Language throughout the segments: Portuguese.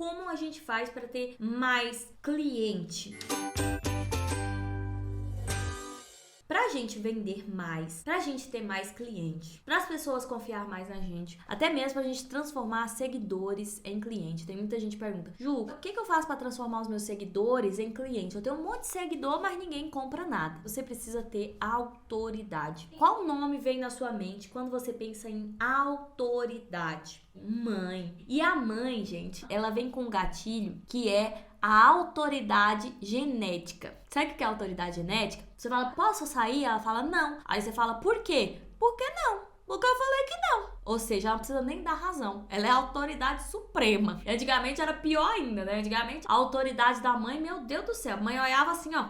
como a gente faz para ter mais cliente? Pra gente vender mais, pra gente ter mais cliente, para as pessoas confiar mais na gente, até mesmo pra gente transformar seguidores em cliente. Tem muita gente que pergunta: Ju, o que eu faço para transformar os meus seguidores em cliente? Eu tenho um monte de seguidor, mas ninguém compra nada. Você precisa ter autoridade. Qual nome vem na sua mente quando você pensa em autoridade? Mãe. E a mãe, gente, ela vem com um gatilho que é a autoridade genética. Sabe o que é autoridade genética? Você fala: posso sair? Ela fala: não. Aí você fala: por quê? Por que não? Porque eu falei que não. Ou seja, ela não precisa nem dar razão. Ela é a autoridade suprema. E antigamente era pior ainda, né? Antigamente a autoridade da mãe, meu Deus do céu, a mãe olhava assim, ó,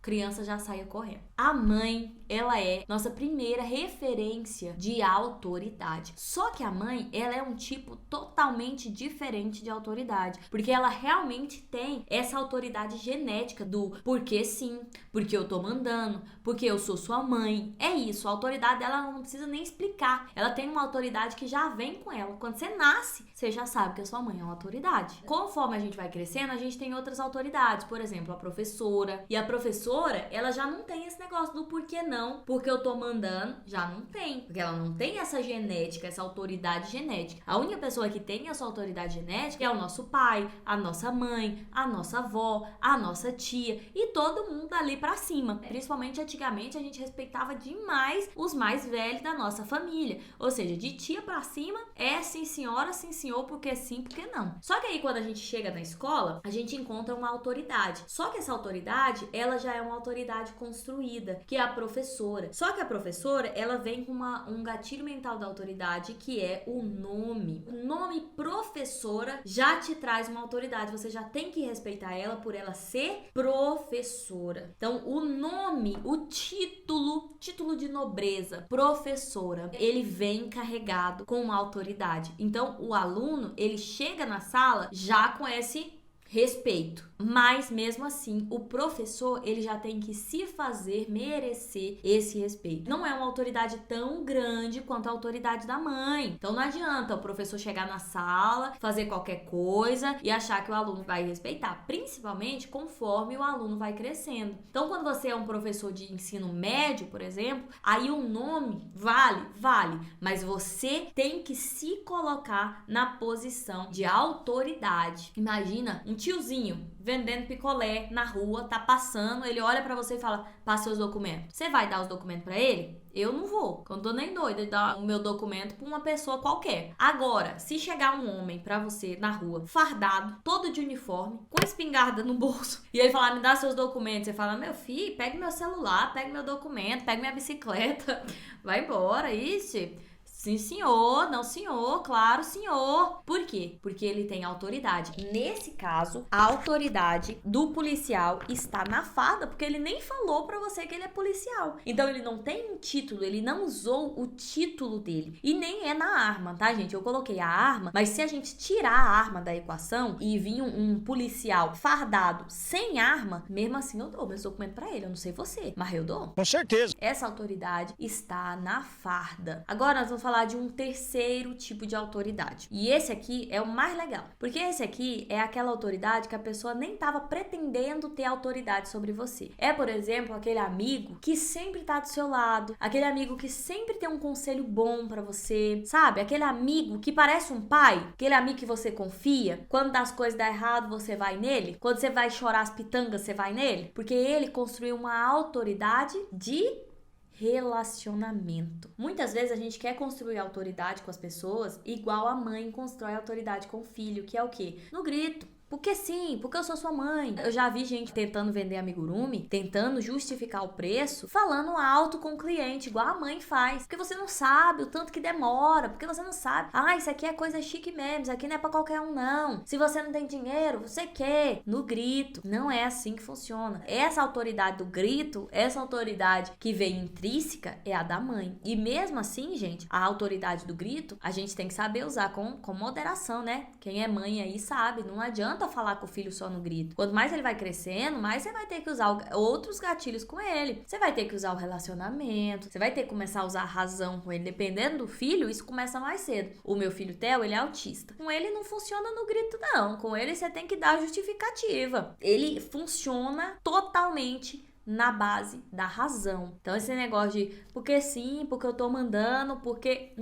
criança já saía correndo. A mãe, ela é nossa primeira referência de autoridade. Só que a mãe, ela é um tipo totalmente diferente de autoridade, porque ela realmente tem essa autoridade genética do porque sim, porque eu tô mandando, porque eu sou sua mãe. É isso, a autoridade dela não precisa nem explicar. Ela tem uma autoridade que já vem com ela. Quando você nasce, você já sabe que a sua mãe é uma autoridade. Conforme a gente vai crescendo, a gente tem outras autoridades. Por exemplo, a professora. E a professora, ela já não tem esse negócio do porquê não, porque eu tô mandando, já não tem. Porque ela não tem essa genética, essa autoridade genética. A única pessoa que tem essa autoridade genética é o nosso pai, a nossa mãe, a nossa avó, a nossa tia e todo mundo ali pra cima. Principalmente antigamente, a gente respeitava demais os mais velhos da nossa família. Ou seja, de tia pra cima é sim senhora, sim senhor, porque sim, porque não. Só que aí quando a gente chega na escola, a gente encontra uma autoridade. Só que essa autoridade, ela já é uma autoridade construída, que é a professora. Só que a professora, ela vem com um gatilho mental da autoridade, que é o nome. O nome professora já te traz uma autoridade. Você já tem que respeitar ela por ela ser professora. Então, o nome, o título de nobreza, professora, ele vem carregado com uma autoridade. Então, o aluno, ele chega na sala já com esse respeito. Mas mesmo assim, o professor, ele já tem que se fazer merecer esse respeito. Não é uma autoridade tão grande quanto a autoridade da mãe. Então não adianta o professor chegar na sala, fazer qualquer coisa e achar que o aluno vai respeitar, principalmente conforme o aluno vai crescendo. Então quando você é um professor de ensino médio, por exemplo, aí o nome vale, mas você tem que se colocar na posição de autoridade. Imagina um tiozinho vendendo picolé na rua, tá passando, ele olha pra você e fala: passa seus documentos. Você vai dar os documentos pra ele? Eu não vou, eu não tô nem doida de dar o meu documento pra uma pessoa qualquer. Agora, se chegar um homem pra você na rua, fardado, todo de uniforme, com espingarda no bolso, e ele falar: me dá seus documentos, você fala: meu filho, pega meu celular, pega meu documento, pega minha bicicleta, vai embora, ixi. Sim, senhor, não, senhor, claro, senhor. Por quê? Porque ele tem autoridade. Nesse caso, a autoridade do policial está na farda, porque ele nem falou pra você que ele é policial. Então, ele não tem um título, ele não usou o título dele. E nem é na arma, tá, gente? Eu coloquei a arma, mas se a gente tirar a arma da equação e vir um policial fardado sem arma, mesmo assim eu dou meus documentos pra ele. Eu não sei você, mas eu dou. Com certeza. Essa autoridade está na farda. Agora nós vamos falar de um terceiro tipo de autoridade. E esse aqui é o mais legal, porque esse aqui é aquela autoridade que a pessoa nem estava pretendendo ter autoridade sobre você. É, por exemplo, aquele amigo que sempre tá do seu lado, aquele amigo que sempre tem um conselho bom pra você, sabe? Aquele amigo que parece um pai, aquele amigo que você confia. Quando as coisas dão errado, você vai nele. Quando você vai chorar as pitangas, você vai nele. Porque ele construiu uma autoridade de relacionamento. Muitas vezes a gente quer construir autoridade com as pessoas igual a mãe constrói autoridade com o filho, que é o quê? No grito. Porque sim, porque eu sou sua mãe. Eu já vi gente tentando vender amigurumi, tentando justificar o preço, falando alto com o cliente, igual a mãe faz. Porque você não sabe o tanto que demora, porque você não sabe. Ah, isso aqui é coisa chique mesmo, isso aqui não é pra qualquer um não. Se você não tem dinheiro, você quer. No grito. Não é assim que funciona. Essa autoridade do grito, essa autoridade que vem intrínseca é a da mãe. E mesmo assim, gente, a autoridade do grito, a gente tem que saber usar com moderação, né? Quem é mãe aí sabe, não adianta adianta falar com o filho só no grito. Quanto mais ele vai crescendo, mais você vai ter que usar outros gatilhos com ele. Você vai ter que usar o relacionamento, você vai ter que começar a usar a razão com ele. Dependendo do filho, isso começa mais cedo. O meu filho Theo, ele é autista. Com ele não funciona no grito, não. Com ele você tem que dar justificativa. Ele funciona totalmente na base da razão. Então esse negócio de porque sim, porque eu tô mandando, porque...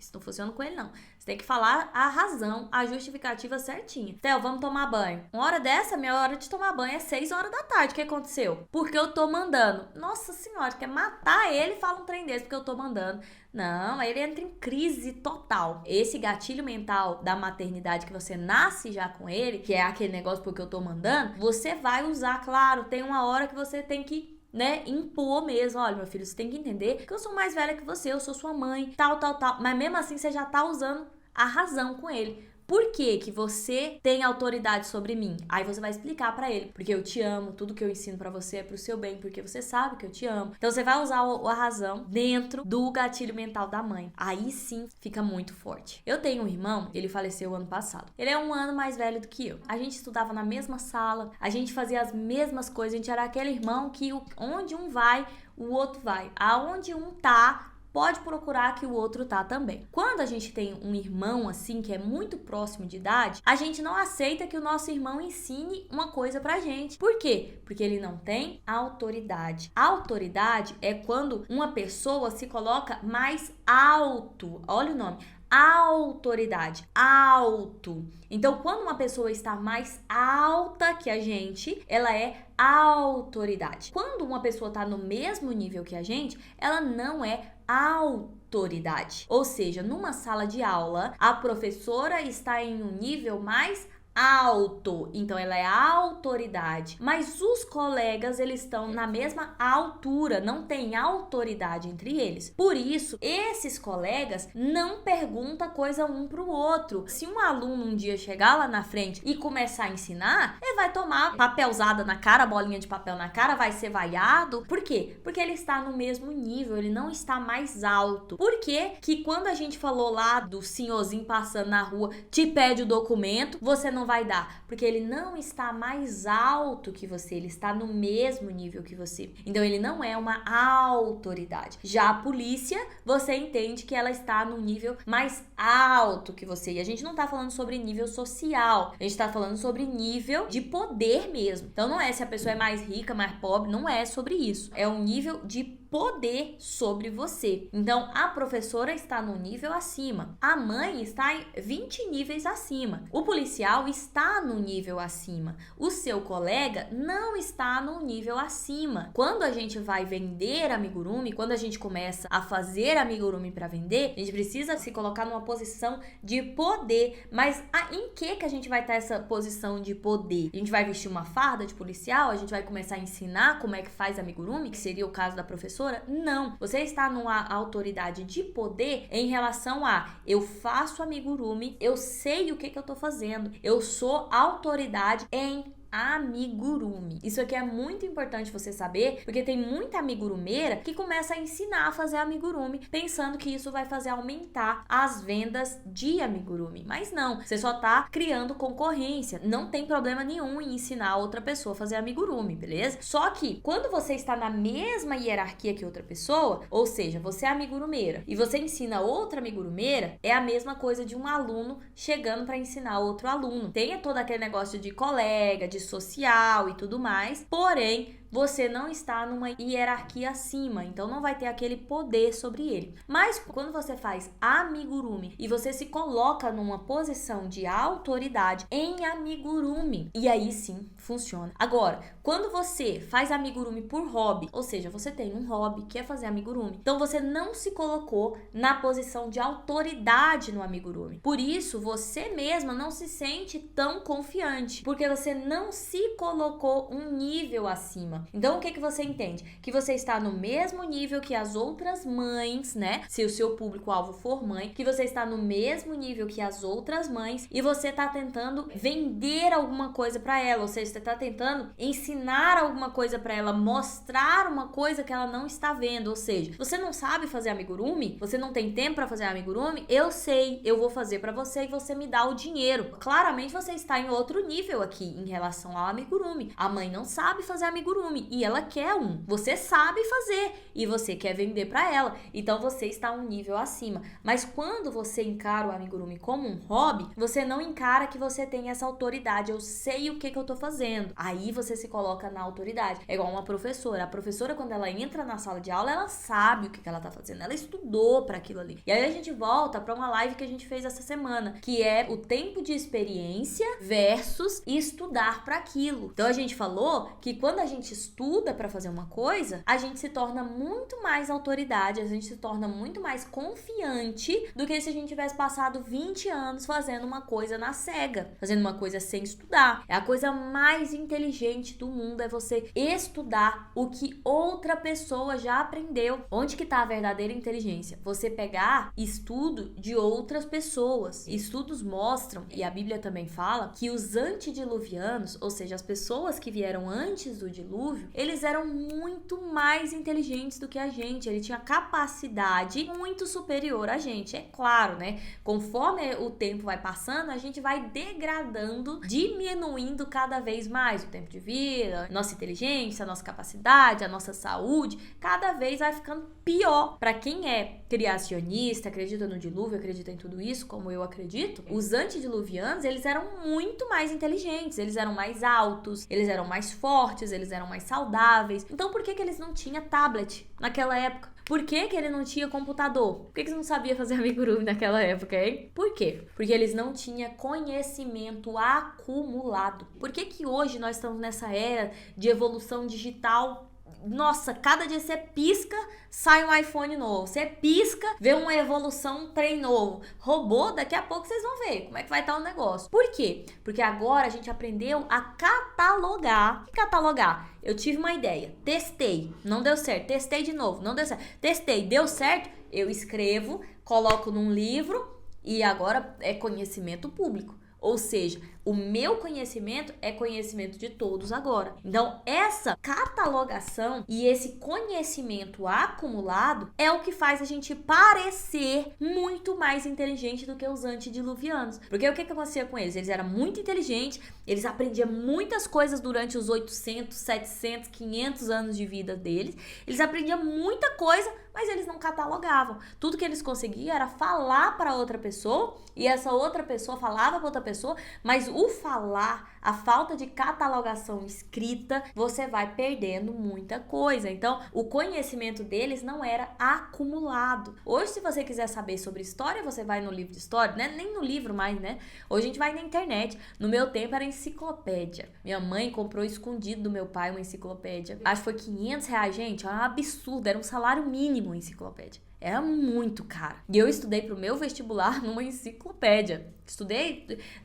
Isso não funciona com ele, não. Você tem que falar a razão, a justificativa certinha. Theo, vamos tomar banho. Uma hora dessa, minha hora de tomar banho é 6 horas da tarde. O que aconteceu? Porque eu tô mandando. Nossa senhora, quer matar ele e fala um trem desse porque eu tô mandando. Não, aí ele entra em crise total. Esse gatilho mental da maternidade que você nasce já com ele, que é aquele negócio porque eu tô mandando, você vai usar, claro, tem uma hora que você tem que impor mesmo. Olha, meu filho, você tem que entender que eu sou mais velha que você, eu sou sua mãe, tal. Mas mesmo assim, você já tá usando a razão com ele. Por que você tem autoridade sobre mim? Aí você vai explicar pra ele. Porque eu te amo, tudo que eu ensino pra você é pro seu bem, porque você sabe que eu te amo. Então você vai usar a razão dentro do gatilho mental da mãe. Aí sim fica muito forte. Eu tenho um irmão, ele faleceu ano passado. Ele é 1 ano mais velho do que eu. A gente estudava na mesma sala, a gente fazia as mesmas coisas, a gente era aquele irmão que onde um vai, o outro vai. Aonde um tá, pode procurar que o outro tá também. Quando a gente tem um irmão assim, que é muito próximo de idade, a gente não aceita que o nosso irmão ensine uma coisa pra gente. Por quê? Porque ele não tem autoridade. A autoridade é quando uma pessoa se coloca mais alto. Olha o nome. Autoridade, alto. Então, quando uma pessoa está mais alta que a gente, ela é autoridade. Quando uma pessoa está no mesmo nível que a gente, ela não é autoridade. Ou seja, numa sala de aula, a professora está em um nível mais alto, então ela é autoridade, mas os colegas, eles estão na mesma altura, não tem autoridade entre eles. Por isso, esses colegas não perguntam coisa um pro outro. Se um aluno um dia chegar lá na frente e começar a ensinar, ele vai tomar papelzada na cara, bolinha de papel na cara, vai ser vaiado. Por quê? Porque ele está no mesmo nível, ele não está mais alto. Por quê? Que quando a gente falou lá do senhorzinho passando na rua, te pede o documento, você não vai dar, porque ele não está mais alto que você, ele está no mesmo nível que você. Então ele não é uma autoridade. Já a polícia, você entende que ela está no nível mais alto que você. E a gente não tá falando sobre nível social, a gente tá falando sobre nível de poder mesmo. Então não é se a pessoa é mais rica, mais pobre, não é sobre isso. É um nível de poder sobre você. Então, a professora está no nível acima. A mãe está em 20 níveis acima. O policial está no nível acima. O seu colega não está no nível acima. Quando a gente vai vender amigurumi, quando a gente começa a fazer amigurumi para vender, a gente precisa se colocar numa posição de poder. Mas em que a gente vai estar essa posição de poder? A gente vai vestir uma farda de policial? A gente vai começar a ensinar como é que faz amigurumi, que seria o caso da professora? Não. Você está numa autoridade de poder em relação a eu faço amigurumi, eu sei o que eu tô fazendo, eu sou autoridade em amigurumi. Isso aqui é muito importante você saber, porque tem muita amigurumeira que começa a ensinar a fazer amigurumi, pensando que isso vai fazer aumentar as vendas de amigurumi. Mas não, você só tá criando concorrência. Não tem problema nenhum em ensinar outra pessoa a fazer amigurumi, beleza? Só que quando você está na mesma hierarquia que outra pessoa, ou seja, você é amigurumeira e você ensina outra amigurumeira, é a mesma coisa de um aluno chegando para ensinar outro aluno. Tem todo aquele negócio de colega, de social e tudo mais, porém você não está numa hierarquia acima, então não vai ter aquele poder sobre ele. Mas quando você faz amigurumi e você se coloca numa posição de autoridade em amigurumi, e aí sim funciona. Agora, quando você faz amigurumi por hobby, ou seja, você tem um hobby que é fazer amigurumi, então você não se colocou na posição de autoridade no amigurumi. Por isso, você mesma não se sente tão confiante, porque você não se colocou um nível acima. acima. Então o que que você entende? Que você está no mesmo nível que as outras mães, né? Se o seu público-alvo for mãe, que você está no mesmo nível que as outras mães e você tá tentando vender alguma coisa pra ela, ou seja, você tá tentando ensinar alguma coisa pra ela, mostrar uma coisa que ela não está vendo, ou seja, você não sabe fazer amigurumi? Você não tem tempo pra fazer amigurumi? Eu sei, eu vou fazer pra você e você me dá o dinheiro. Claramente você está em outro nível aqui em relação ao amigurumi. A mãe não sabe fazer amigurumi e ela quer um. Você sabe fazer e você quer vender pra ela. Então você está um nível acima. Mas quando você encara o amigurumi como um hobby, você não encara que você tem essa autoridade. Eu sei o que eu tô fazendo. Aí você se coloca na autoridade. É igual uma professora. A professora, quando ela entra na sala de aula, ela sabe o que ela tá fazendo. Ela estudou pra aquilo ali. E aí a gente volta pra uma live que a gente fez essa semana, que é o tempo de experiência versus estudar pra aquilo. Então a gente falou que quando a gente estuda pra fazer uma coisa, a gente se torna muito mais autoridade, a gente se torna muito mais confiante do que se a gente tivesse passado 20 anos fazendo uma coisa na cega, fazendo uma coisa sem estudar. É a coisa mais inteligente do mundo, é você estudar o que outra pessoa já aprendeu. Onde que tá a verdadeira inteligência? Você pegar estudo de outras pessoas. Estudos mostram, e a Bíblia também fala, que os antediluvianos, ou seja, as pessoas que vieram antes do dilúvio, eles eram muito mais inteligentes do que a gente. Ele tinha capacidade muito superior a gente. É claro, né? Conforme o tempo vai passando, a gente vai degradando, diminuindo cada vez mais o tempo de vida, nossa inteligência, nossa capacidade, a nossa saúde, cada vez vai ficando pior. Para quem é criacionista, acredita no dilúvio, acredita em tudo isso, como eu acredito, os antediluvianos, eles eram muito mais inteligentes, eles eram mais altos, eles eram mais fortes, eles eram mais saudáveis. Então por que que eles não tinham tablet naquela época? Por que que ele não tinha computador? Por que que eles não sabiam fazer amigurumi naquela época, hein? Por quê? Porque eles não tinham conhecimento acumulado. Por que que hoje nós estamos nessa era de evolução digital? Nossa, cada dia você pisca, sai um iPhone novo. Você pisca, vê uma evolução, um trem novo. Robô, daqui a pouco vocês vão ver como é que vai estar o negócio. Por quê? Porque agora a gente aprendeu a catalogar. E catalogar? Eu tive uma ideia, testei, não deu certo. Testei de novo, não deu certo. Testei, deu certo? Eu escrevo, coloco num livro e agora é conhecimento público. Ou seja, o meu conhecimento é conhecimento de todos agora. Então, essa catalogação e esse conhecimento acumulado é o que faz a gente parecer muito mais inteligente do que os antediluvianos. Porque o que acontecia com eles? Eles eram muito inteligentes, eles aprendiam muitas coisas durante os 800, 700, 500 anos de vida deles. Eles aprendiam muita coisa, mas eles não catalogavam. Tudo que eles conseguiam era falar para outra pessoa e essa outra pessoa falava para outra pessoa, mas o falar, a falta de catalogação escrita, você vai perdendo muita coisa. Então, o conhecimento deles não era acumulado. Hoje, se você quiser saber sobre história, você vai no livro de história, né? Nem no livro mais, né? Hoje a gente vai na internet. No meu tempo era enciclopédia. Minha mãe comprou escondido do meu pai uma enciclopédia. Acho que foi R$ 500, gente. Era um absurdo, era um salário mínimo a enciclopédia. Era muito caro. E eu estudei pro meu vestibular numa enciclopédia.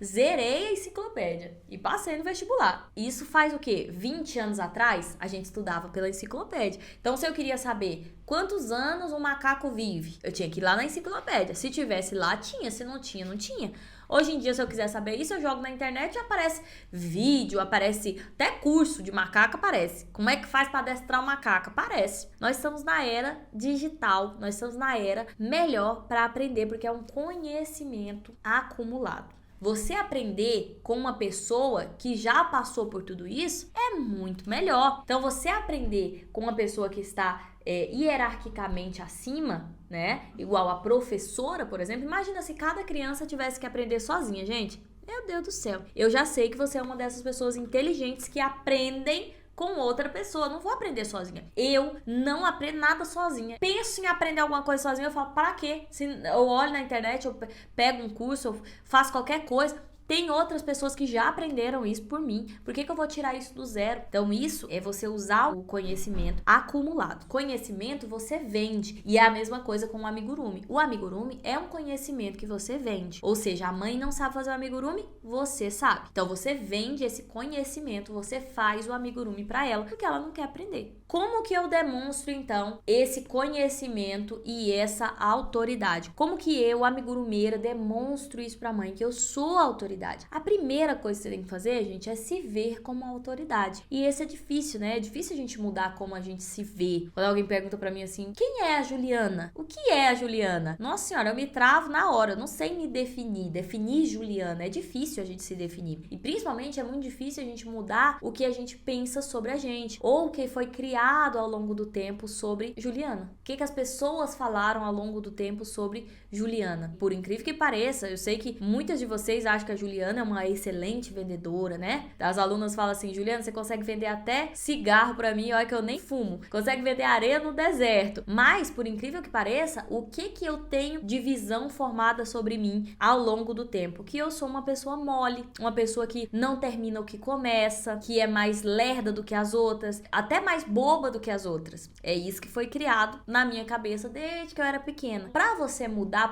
Zerei a enciclopédia e passei no vestibular. Isso faz o quê? 20 anos atrás, a gente estudava pela enciclopédia. Então, se eu queria saber quantos anos um macaco vive, eu tinha que ir lá na enciclopédia. Se tivesse lá, tinha. Se não tinha, não tinha. Hoje em dia, se eu quiser saber isso, eu jogo na internet e aparece vídeo, aparece até curso de macaco, aparece. Como é que faz para adestrar um macaco? Aparece. Nós estamos na era digital, nós estamos na era melhor para aprender, porque é um conhecimento acumulado. Você aprender com uma pessoa que já passou por tudo isso é muito melhor. Então, você aprender com uma pessoa que está hierarquicamente acima, né? Igual a professora, por exemplo. Imagina se cada criança tivesse que aprender sozinha, gente. Meu Deus do céu. Eu já sei que você é uma dessas pessoas inteligentes que aprendem com outra pessoa. Não vou aprender sozinha. Eu não aprendo nada sozinha. Penso em aprender alguma coisa sozinha, eu falo, para quê? Se eu olho na internet, eu pego um curso, eu faço qualquer coisa. Tem outras pessoas que já aprenderam isso por mim. Por que eu vou tirar isso do zero? Então isso é você usar o conhecimento acumulado. Conhecimento você vende. E é a mesma coisa com o amigurumi. O amigurumi é um conhecimento que você vende. Ou seja, a mãe não sabe fazer o amigurumi, você sabe. Então você vende esse conhecimento, você faz o amigurumi para ela, porque ela não quer aprender. Como que eu demonstro então esse conhecimento e essa autoridade? Como que eu, amigurumeira, demonstro isso pra mãe, que eu sou a autoridade? A primeira coisa que você tem que fazer, gente, é se ver como autoridade. E esse é difícil, né? É difícil a gente mudar como a gente se vê. Quando alguém pergunta pra mim assim, quem é a Juliana? O que é a Juliana? Nossa senhora, eu me travo na hora, eu não sei me definir. Definir Juliana, é difícil a gente se definir. E principalmente é muito difícil a gente mudar o que a gente pensa sobre a gente, ou o que foi criado ao longo do tempo sobre Juliana. O que as pessoas falaram ao longo do tempo sobre Juliana? Por incrível que pareça, eu sei que muitas de vocês acham que a Juliana é uma excelente vendedora, né? As alunas falam assim, Juliana, você consegue vender até cigarro pra mim, olha que eu nem fumo. Consegue vender areia no deserto. Mas, por incrível que pareça, o que eu tenho de visão formada sobre mim ao longo do tempo? Que eu sou uma pessoa mole, uma pessoa que não termina o que começa, que é mais lerda do que as outras, até mais boba do que as outras. É isso que foi criado na minha cabeça desde que eu era pequena. Para você mudar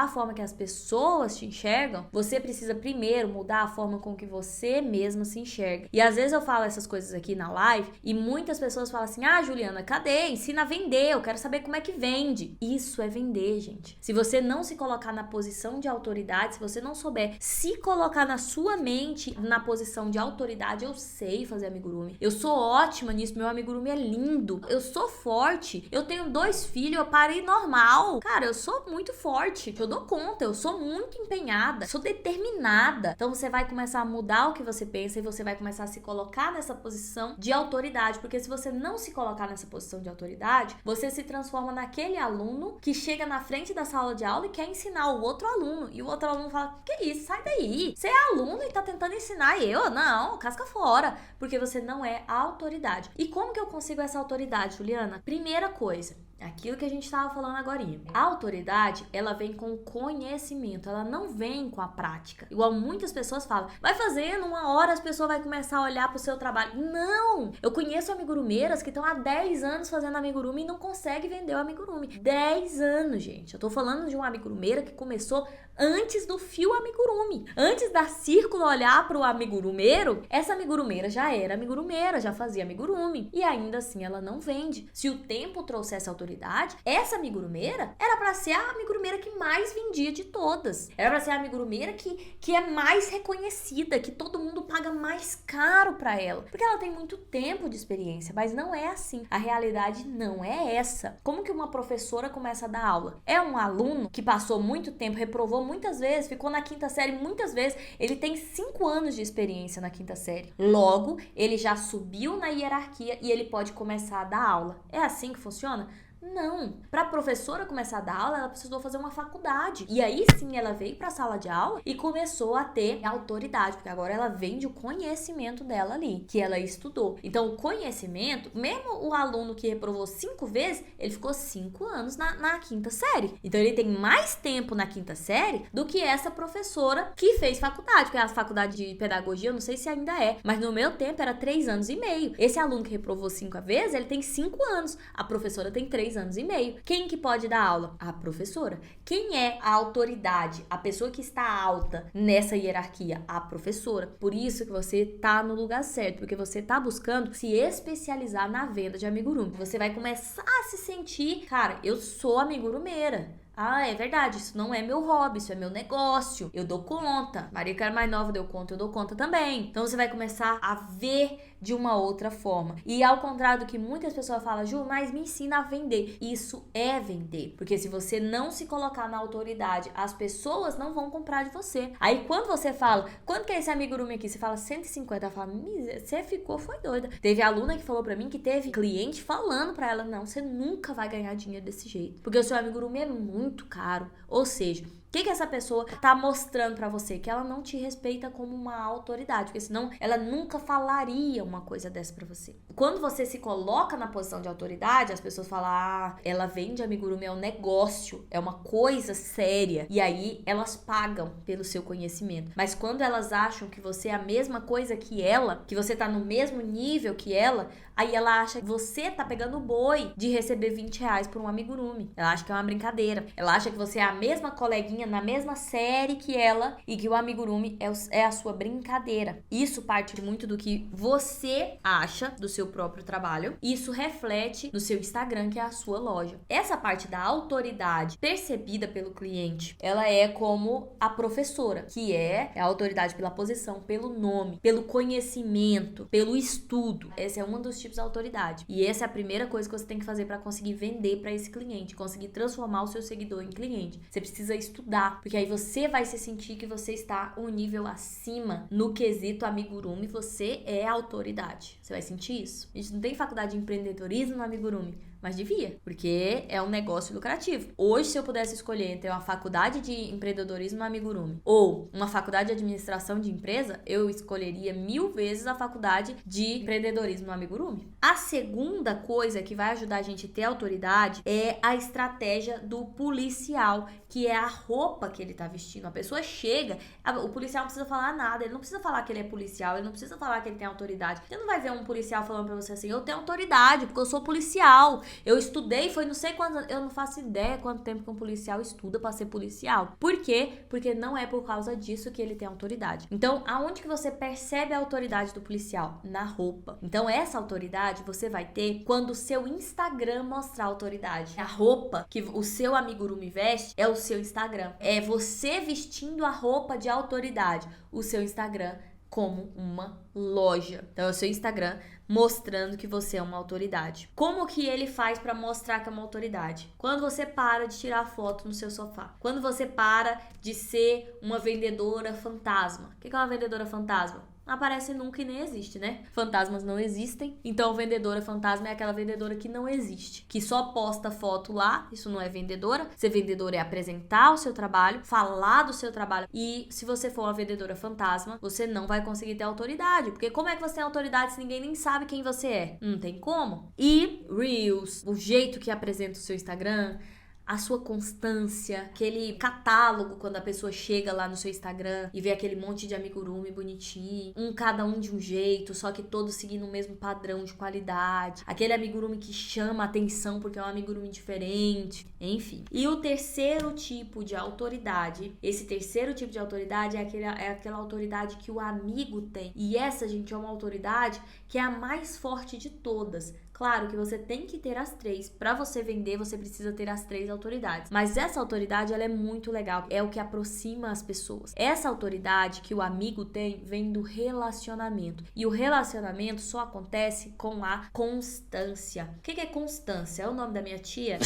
a forma que as pessoas te enxergam, você precisa primeiro mudar a forma com que você mesma se enxerga. E às vezes eu falo essas coisas aqui na live e muitas pessoas falam assim, Juliana, cadê? Ensina a vender, eu quero saber como é que vende. Isso é vender, gente. Se você não se colocar na posição de autoridade, se você não souber se colocar na sua mente na posição de autoridade, eu sei fazer amigurumi, eu sou ótima nisso, meu amigurumi é lindo, eu sou forte, eu tenho 2 filhos, eu parei normal. Cara, eu sou muito forte, eu dou conta, eu sou muito empenhada, sou determinada. Então você vai começar a mudar o que você pensa e você vai começar a se colocar nessa posição de autoridade, porque se você não se colocar nessa posição de autoridade, você se transforma naquele aluno que chega na frente da sala de aula e quer ensinar o outro aluno, e o outro aluno fala, que isso, sai daí, você é aluno e tá tentando ensinar eu? Não, casca fora, porque você não é a autoridade. E como que eu consigo essa autoridade, Juliana? Primeira coisa, aquilo que a gente estava falando agorinha. A autoridade, ela vem com conhecimento, ela não vem com a prática. Igual muitas pessoas falam, vai fazendo, uma hora as pessoas vão começar a olhar pro seu trabalho. Não! Eu conheço amigurumeiras que estão há 10 anos fazendo amigurumi e não conseguem vender o amigurumi. 10 anos, gente. Eu tô falando de uma amigurumeira que começou antes do fio amigurumi. Antes da Círculo olhar pro amigurumeiro, essa amigurumeira já era amigurumeira, já fazia amigurumi. E ainda assim ela não vende. Se o tempo trouxesse autoridade, essa amigurumeira era pra ser a amigurumeira que mais vendia de todas. Era pra ser a amigurumeira que é mais reconhecida, que todo mundo paga mais caro pra ela. Porque ela tem muito tempo de experiência, mas não é assim. A realidade não é essa. Como que uma professora começa a dar aula? É um aluno que passou muito tempo, reprovou muitas vezes, ficou na 5ª série muitas vezes, ele tem 5 anos de experiência na 5ª série. Logo, ele já subiu na hierarquia e ele pode começar a dar aula. É assim que funciona? Não. Para a professora começar a dar aula, ela precisou fazer uma faculdade. E aí sim ela veio para a sala de aula e começou a ter autoridade, porque agora ela vende o conhecimento dela ali, que ela estudou. Então o conhecimento, mesmo o aluno que reprovou 5 vezes, ele ficou 5 anos na 5ª série. Então ele tem mais tempo na 5ª série do que essa professora que fez faculdade, porque a faculdade de pedagogia, eu não sei se ainda é, mas no meu tempo era 3 anos e meio. Esse aluno que reprovou 5 vezes, ele tem 5 anos. A professora tem 3 anos e meio. Quem que pode dar aula? A professora. Quem é a autoridade? A pessoa que está alta nessa hierarquia? A professora. Por isso que você tá no lugar certo, porque você tá buscando se especializar na venda de amigurumi. Você vai começar a se sentir, cara, eu sou amigurumeira. É verdade, isso não é meu hobby, isso é meu negócio, eu dou conta. Maria que era mais nova deu conta, eu dou conta também. Então você vai começar a ver de uma outra forma. E ao contrário do que muitas pessoas falam, Ju, mas me ensina a vender. Isso é vender. Porque se você não se colocar na autoridade, as pessoas não vão comprar de você. Aí quando você fala, quanto que é esse amigurumi aqui? Você fala 150, ela fala, você ficou, foi doida. Teve aluna que falou pra mim que teve cliente falando pra ela, não, você nunca vai ganhar dinheiro desse jeito. Porque o seu amigurumi é muito caro. Ou seja, O que essa pessoa tá mostrando pra você? Que ela não te respeita como uma autoridade, porque senão ela nunca falaria uma coisa dessa pra você. Quando você se coloca na posição de autoridade, as pessoas falam, ela vende amigurumi, é um negócio, é uma coisa séria. E aí elas pagam pelo seu conhecimento. Mas quando elas acham que você é a mesma coisa que ela, que você tá no mesmo nível que ela, aí ela acha que você tá pegando o boi de receber 20 reais por um amigurumi. Ela acha que é uma brincadeira. Ela acha que você é a mesma coleguinha na mesma série que ela e que o amigurumi é a sua brincadeira. Isso parte muito do que você acha do seu próprio trabalho. Isso reflete no seu Instagram, que é a sua loja. Essa parte da autoridade percebida pelo cliente, ela é como a professora, que é a autoridade pela posição, pelo nome, pelo conhecimento, pelo estudo. Esse é um dos tipos de autoridade. E essa é a primeira coisa que você tem que fazer para conseguir vender para esse cliente, conseguir transformar o seu seguidor em cliente. Você precisa estudar, porque aí você vai se sentir que você está um nível acima no quesito amigurumi, você é a autoridade. Você vai sentir isso. A gente não tem faculdade de empreendedorismo no amigurumi, mas devia, porque é um negócio lucrativo. Hoje, se eu pudesse escolher entre uma faculdade de empreendedorismo no amigurumi ou uma faculdade de administração de empresa, eu escolheria 1000 vezes a faculdade de empreendedorismo no amigurumi. A segunda coisa que vai ajudar a gente a ter autoridade é a estratégia do policial, que é a roupa que ele tá vestindo. A pessoa chega, o policial não precisa falar nada, ele não precisa falar que ele é policial, ele não precisa falar que ele tem autoridade. Você não vai ver um policial falando pra você assim, eu tenho autoridade, porque eu sou policial. Eu estudei, foi não sei quanto, eu não faço ideia quanto tempo que um policial estuda pra ser policial. Por quê? Porque não é por causa disso que ele tem autoridade. Então, aonde que você percebe a autoridade do policial? Na roupa. Então, essa autoridade você vai ter quando o seu Instagram mostrar a autoridade. A roupa que o seu amigurumi veste é o seu Instagram. É você vestindo a roupa de autoridade. O seu Instagram como uma loja. Então, é o seu Instagram mostrando que você é uma autoridade. Como que ele faz para mostrar que é uma autoridade? Quando você para de tirar foto no seu sofá. Quando você para de ser uma vendedora fantasma. O que é uma vendedora fantasma? Não aparece nunca e nem existe, né? Fantasmas não existem. Então, vendedora fantasma é aquela vendedora que não existe. Que só posta foto lá. Isso não é vendedora. Ser vendedora é apresentar o seu trabalho, falar do seu trabalho. E se você for uma vendedora fantasma, você não vai conseguir ter autoridade. Porque como é que você tem autoridade se ninguém nem sabe quem você é? Não tem como. E Reels, o jeito que apresenta o seu Instagram, a sua constância, aquele catálogo quando a pessoa chega lá no seu Instagram e vê aquele monte de amigurumi bonitinho, cada um de um jeito, só que todos seguindo o mesmo padrão de qualidade, aquele amigurumi que chama a atenção porque é um amigurumi diferente, enfim. E o terceiro tipo de autoridade, esse terceiro tipo de autoridade é aquela autoridade que o amigo tem. E essa, gente, é uma autoridade que é a mais forte de todas. Claro que você tem que ter as três. Para você vender, você precisa ter as três autoridades. Mas essa autoridade, ela é muito legal. É o que aproxima as pessoas. Essa autoridade que o amigo tem vem do relacionamento. E o relacionamento só acontece com a constância. O que é constância? É o nome da minha tia?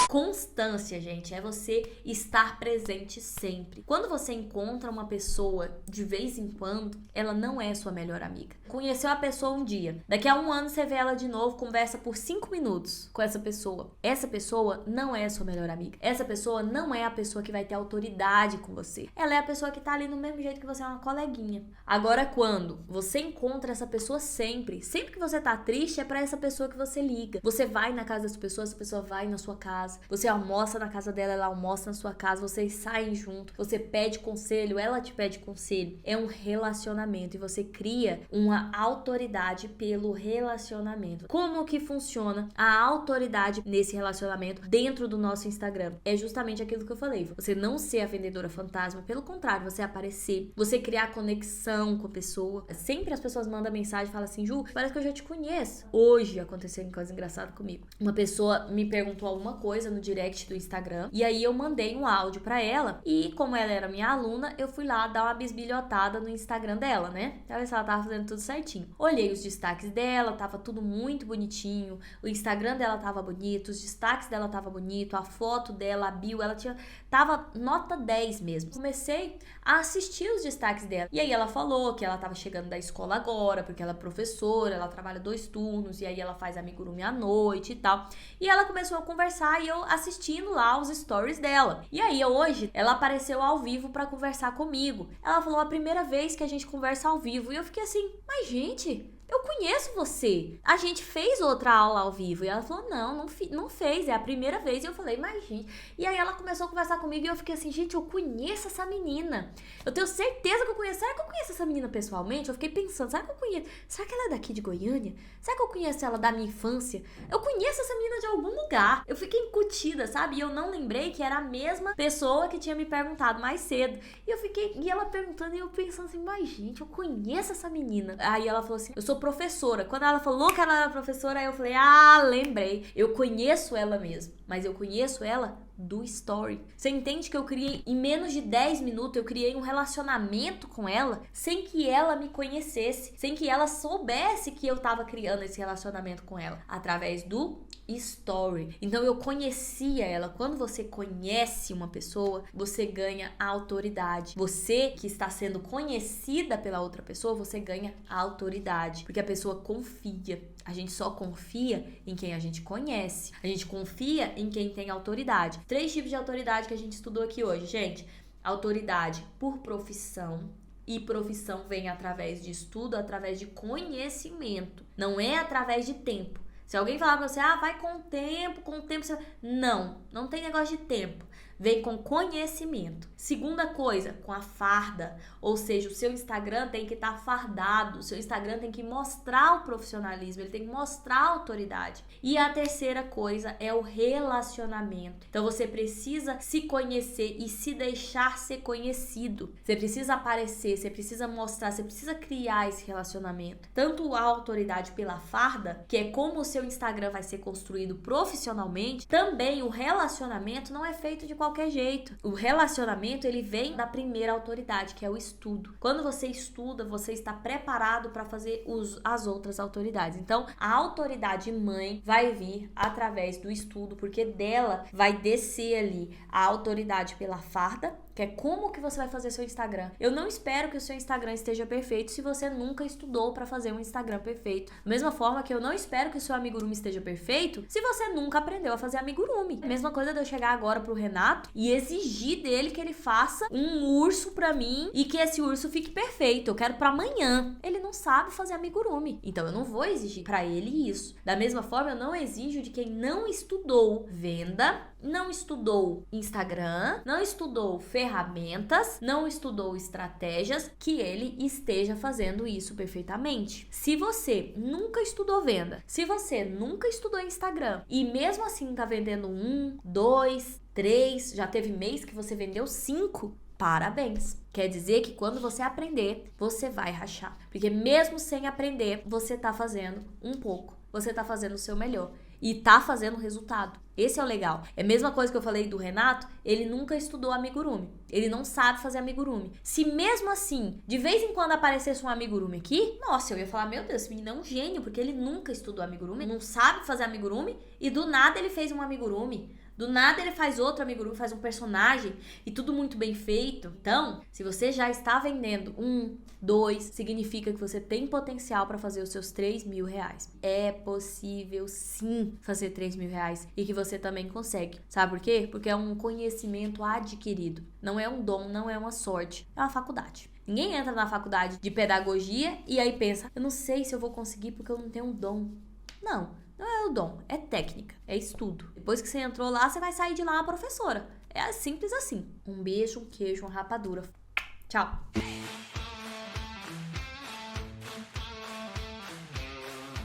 Constância, gente, é você estar presente sempre. Quando você encontra uma pessoa de vez em quando, ela não é sua melhor amiga. Conheceu a pessoa um dia, daqui a um ano você vê ela de novo, conversa por 5 minutos com essa pessoa. Essa pessoa não é sua melhor amiga. Essa pessoa não é a pessoa que vai ter autoridade com você. Ela é a pessoa que tá ali no mesmo jeito que você é uma coleguinha. Agora, quando você encontra essa pessoa sempre que você tá triste, é pra essa pessoa que você liga. Você vai na casa dessa pessoa, essa pessoa vai na sua casa. Você almoça na casa dela, ela almoça na sua casa, vocês saem junto, você pede conselho, ela te pede conselho. É um relacionamento e você cria uma autoridade pelo relacionamento. Como que funciona a autoridade nesse relacionamento dentro do nosso Instagram? É justamente aquilo que eu falei. Você não ser a vendedora fantasma, pelo contrário, você aparecer, você criar conexão com a pessoa. Sempre as pessoas mandam mensagem e falam assim, Ju, parece que eu já te conheço. Hoje aconteceu uma coisa engraçada comigo. Uma pessoa me perguntou alguma coisa no direct do Instagram, e aí eu mandei um áudio pra ela, e como ela era minha aluna, eu fui lá dar uma bisbilhotada no Instagram dela, né? Pra ver se ela tava fazendo tudo certinho. Olhei os destaques dela, tava tudo muito bonitinho, o Instagram dela tava bonito, os destaques dela tava bonito, a foto dela, a bio, tava nota 10 mesmo. Comecei a assistir os destaques dela, e aí ela falou que ela tava chegando da escola agora, porque ela é professora, ela trabalha 2 turnos, e aí ela faz amigurumi à noite e tal, e ela começou a conversar, e eu assistindo lá os stories dela. E aí hoje ela apareceu ao vivo pra conversar comigo. Ela falou a primeira vez que a gente conversa ao vivo. E eu fiquei assim, mas gente, eu conheço você. A gente fez outra aula ao vivo. E ela falou, não fez, é a primeira vez. E eu falei, mas gente... E aí ela começou a conversar comigo e eu fiquei assim, gente, eu conheço essa menina. Eu tenho certeza que eu conheço. Será que eu conheço essa menina pessoalmente? Eu fiquei pensando, será que eu conheço? Será que ela é daqui de Goiânia? Será que eu conheço ela da minha infância? Eu conheço essa menina de algum lugar. Eu fiquei incutida, sabe? E eu não lembrei que era a mesma pessoa que tinha me perguntado mais cedo. E ela perguntando e eu pensando assim, mas gente, eu conheço essa menina. Aí ela falou assim, eu sou professora. Quando ela falou que ela era professora, aí eu falei, lembrei. Eu conheço ela mesmo, mas eu conheço ela do story. Você entende que eu criei, em menos de 10 minutos, eu criei um relacionamento com ela sem que ela me conhecesse, sem que ela soubesse que eu tava criando esse relacionamento com ela, através do story. Então eu conhecia ela. Quando você conhece uma pessoa, você ganha a autoridade. Você que está sendo conhecida pela outra pessoa, você ganha a autoridade, porque a pessoa confia. A gente só confia em quem a gente conhece. A gente confia em quem tem autoridade. 3 tipos de autoridade que a gente estudou aqui hoje, gente. Autoridade por profissão. E profissão vem através de estudo, através de conhecimento. Não é através de tempo. Se alguém falar pra você, vai com o tempo você... Não tem negócio de tempo. Vem com conhecimento. Segunda coisa, com a farda. Ou seja, o seu Instagram tem que estar fardado. O seu Instagram tem que mostrar o profissionalismo. Ele tem que mostrar a autoridade. E a terceira coisa é o relacionamento. Então você precisa se conhecer e se deixar ser conhecido. Você precisa aparecer, você precisa mostrar, você precisa criar esse relacionamento. Tanto a autoridade pela farda, que é como o seu Instagram vai ser construído profissionalmente, também o relacionamento não é feito de qualquer jeito. O relacionamento, ele vem da primeira autoridade, que é o estudo. Quando você estuda, você está preparado para fazer as outras autoridades. Então, a autoridade mãe vai vir através do estudo, porque dela vai descer ali a autoridade pela farda, que é como que você vai fazer seu Instagram. Eu não espero que o seu Instagram esteja perfeito se você nunca estudou para fazer um Instagram perfeito. Da mesma forma que eu não espero que o seu amigurumi esteja perfeito se você nunca aprendeu a fazer amigurumi. A mesma coisa de eu chegar agora pro Renato e exigir dele que ele faça um urso pra mim e que esse urso fique perfeito. Eu quero pra amanhã. Ele não sabe fazer amigurumi. Então eu não vou exigir pra ele isso. Da mesma forma, eu não exijo de quem não estudou venda, não estudou Instagram, não estudou ferramentas, não estudou estratégias, que ele esteja fazendo isso perfeitamente. Se você nunca estudou venda, se você nunca estudou Instagram e mesmo assim tá vendendo 1, 2, 3, já teve mês que você vendeu 5, parabéns. Quer dizer que quando você aprender, você vai rachar. Porque mesmo sem aprender, você tá fazendo um pouco. Você tá fazendo o seu melhor. E tá fazendo resultado. Esse é o legal. É a mesma coisa que eu falei do Renato, ele nunca estudou amigurumi. Ele não sabe fazer amigurumi. Se mesmo assim, de vez em quando aparecesse um amigurumi aqui, nossa, eu ia falar, meu Deus, esse menino é um gênio, porque ele nunca estudou amigurumi, não sabe fazer amigurumi, e do nada ele fez um amigurumi. Do nada ele faz outro amigurumi, faz um personagem e tudo muito bem feito. Então, se você já está vendendo 1, 2, significa que você tem potencial para fazer os seus 3 mil reais. É possível sim fazer 3 mil reais e que você também consegue. Sabe por quê? Porque é um conhecimento adquirido. Não é um dom, não é uma sorte. É uma faculdade. Ninguém entra na faculdade de pedagogia e aí pensa, eu não sei se eu vou conseguir porque eu não tenho um dom. Não é o dom, é técnica, é estudo. Depois que você entrou lá, você vai sair de lá uma professora. É simples assim. Um beijo, um queijo, uma rapadura. Tchau!